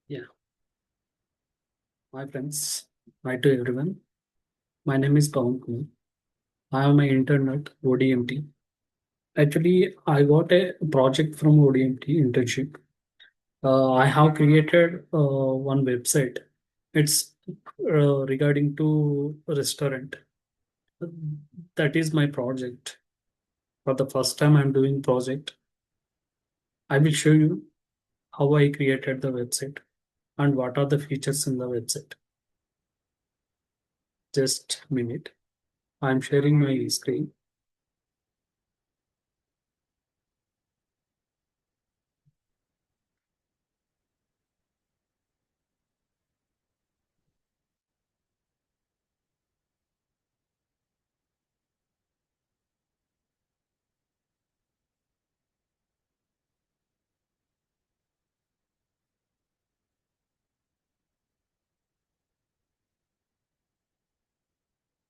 Yeah, hi friends. Hi to everyone. My name is Pawan Kumar. I am an intern at ODMT. Actually, I got a project from ODMT internship. I have created one website. It's regarding to a restaurant. That is my project. For the first time, I'm doing project. I will show you how I created the website and what are the features in the website. Just a minute. I'm sharing my screen.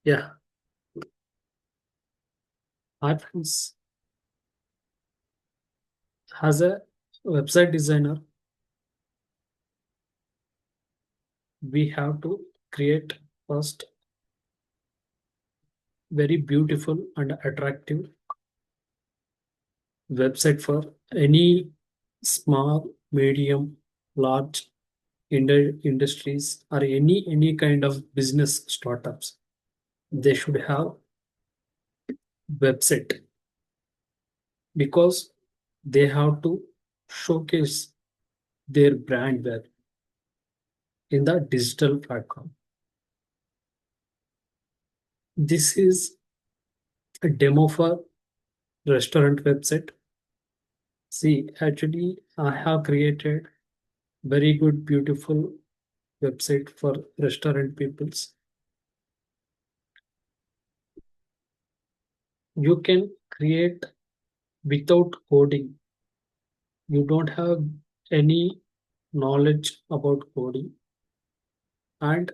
Yeah, hi friends. As a website designer, we have to create first very beautiful and attractive website for any small, medium, large industries or any kind of business startups. They should have website because they have to showcase their brand web in the digital platform. This is a demo for restaurant website. See, actually, I have created very good, beautiful website for restaurant peoples. You can create without coding. You don't have any knowledge about coding, and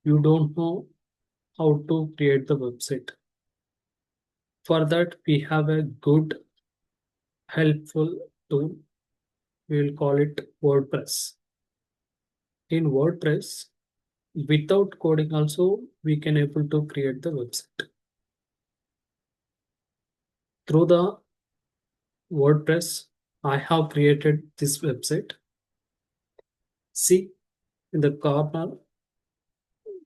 you don't know how to create the website. For that, we have a good, helpful tool. We will call it WordPress. In WordPress, without coding also, we can able to create the website. Through the WordPress, I have created this website. See in the corner,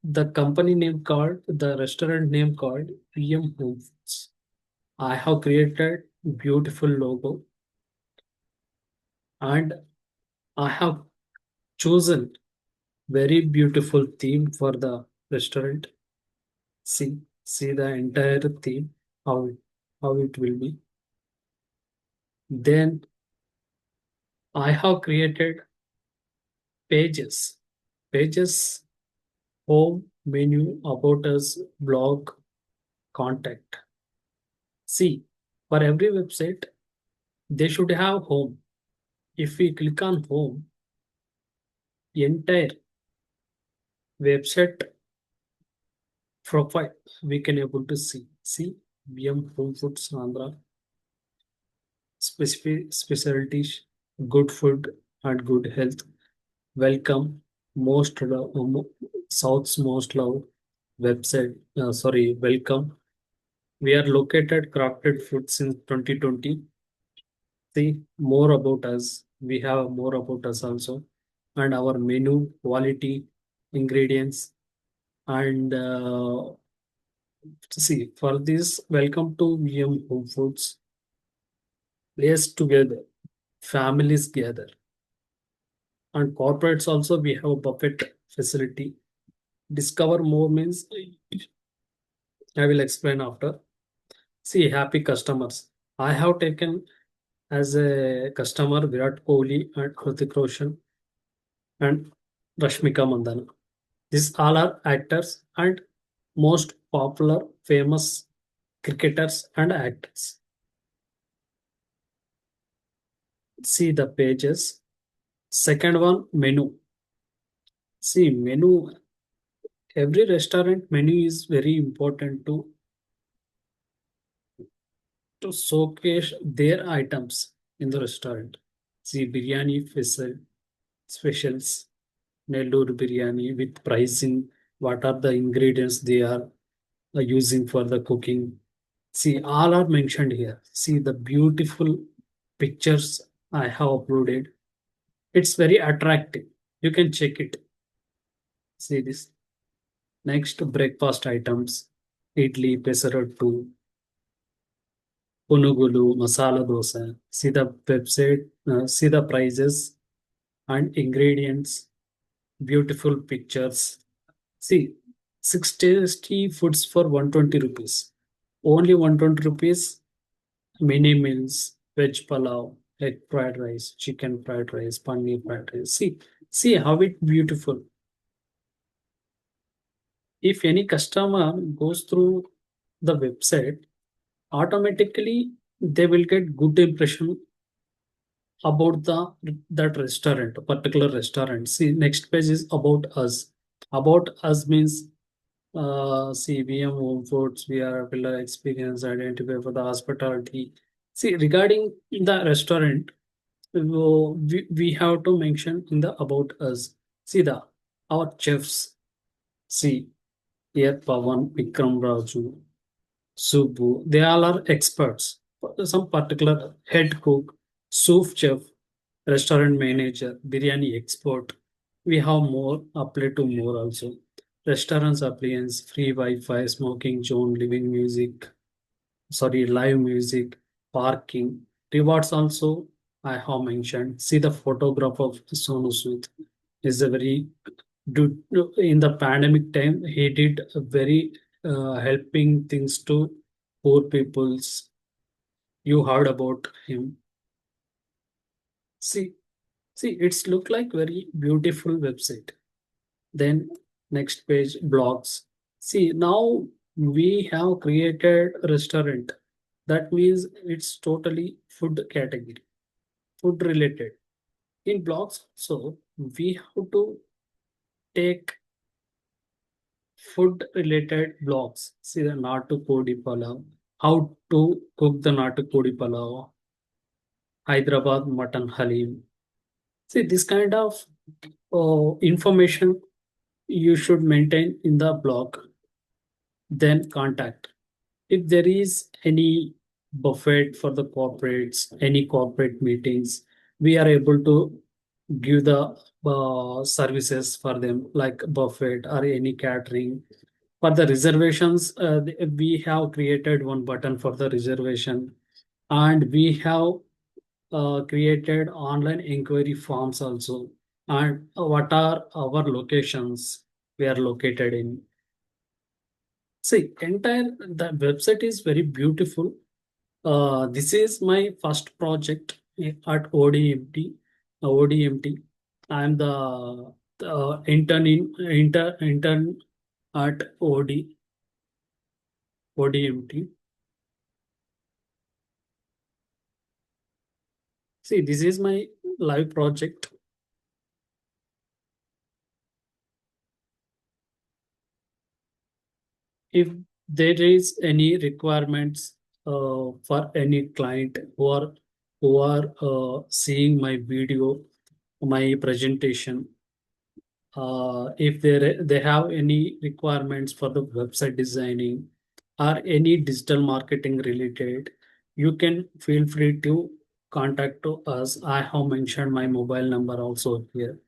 the company name called, the restaurant name called PM Home Foods. I have created beautiful logo and I have chosen very beautiful theme for the restaurant. See the entire theme, how it will be. Then I have created pages, pages, home, menu, about us, blog, contact. See, for every website, they should have home. If we click on home, entire website profile we can able to see. See, VM Home Foods Andhra, specific specialties, good food and good health. Welcome, South's most loved website. Sorry, welcome. We are located crafted food since 2020. See more about us. We have more about us also, and our menu, quality, ingredients, and see for this. Welcome to VM Home Foods. Place together, families gather, and corporates also. We have a buffet facility. Discover more means I will explain after. See happy customers. I have taken as a customer Virat Kohli and Hrithik Roshan and Rashmika Mandana. These all are actors and most popular, famous cricketers and actors. See the pages. Second one, menu. See, menu. Every restaurant menu is very important to showcase their items in the restaurant. See, biryani, faisal. specials, Nellore biryani with pricing, what are the ingredients they are using for the cooking. See, all are mentioned here. See the beautiful pictures I have uploaded. It's very attractive. You can check it. See this. Next, breakfast items. Idli, pesarattu, punugulu, masala dosa. See the website, see the prices and ingredients, beautiful pictures. See, 6 tasty foods for 120 rupees. Only 120 rupees, mini meals, veg palav, egg fried rice, chicken fried rice, paneer fried rice. See how it beautiful. If any customer goes through the website, automatically they will get good impression about the that restaurant, particular restaurant. See, next page is about us. About us means CVM home foods, we are pillar experience, identify for the hospitality. See, regarding the restaurant, we have to mention in the about us. See the our chefs. See here Pavan, Vikram Raju, Subbu, they all are experts. Some particular head cook, sous chef, restaurant manager, biryani expert. We have more, apply to more also. Restaurants appliance, free Wi-Fi, smoking zone, living music, sorry, live music, parking. Rewards also I have mentioned. See the photograph of Sonu Sood is a very do in the pandemic time he did a very helping things to poor peoples. You heard about him. See, see, it's look like very beautiful website. Then next page blogs. See now we have created a restaurant. That means it's totally food category, food related. In blogs, so we have to take food related blogs. See the Natu Kodi Palav, how to cook the Natu Kodi Palav, Hyderabad Mutton Halim. See this kind of information you should maintain in the blog. Then contact. If there is any buffet for the corporates, any corporate meetings, we are able to give the services for them like buffet or any catering. For the reservations, we have created one button for the reservation, and we have created online inquiry forms also. And what are our locations we are located in? See, entire the website is very beautiful. This is my first project at ODMT. ODMT. I'm the intern at ODMT. See, this is my live project. If there is any requirements for any client who are seeing my video, my presentation, if they have any requirements for the website designing or any digital marketing related, you can feel free to contact to us. I have mentioned my mobile number also here.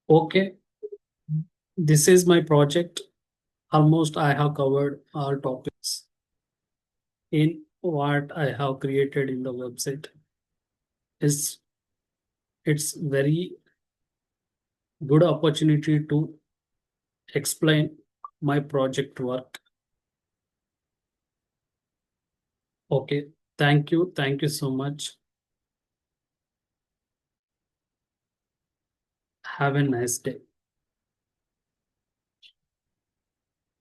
Okay, this is my project. Almost I have covered all topics in what I have created in the website. Is it's very good opportunity to explain my project work. Okay, thank you so much. Have a nice day.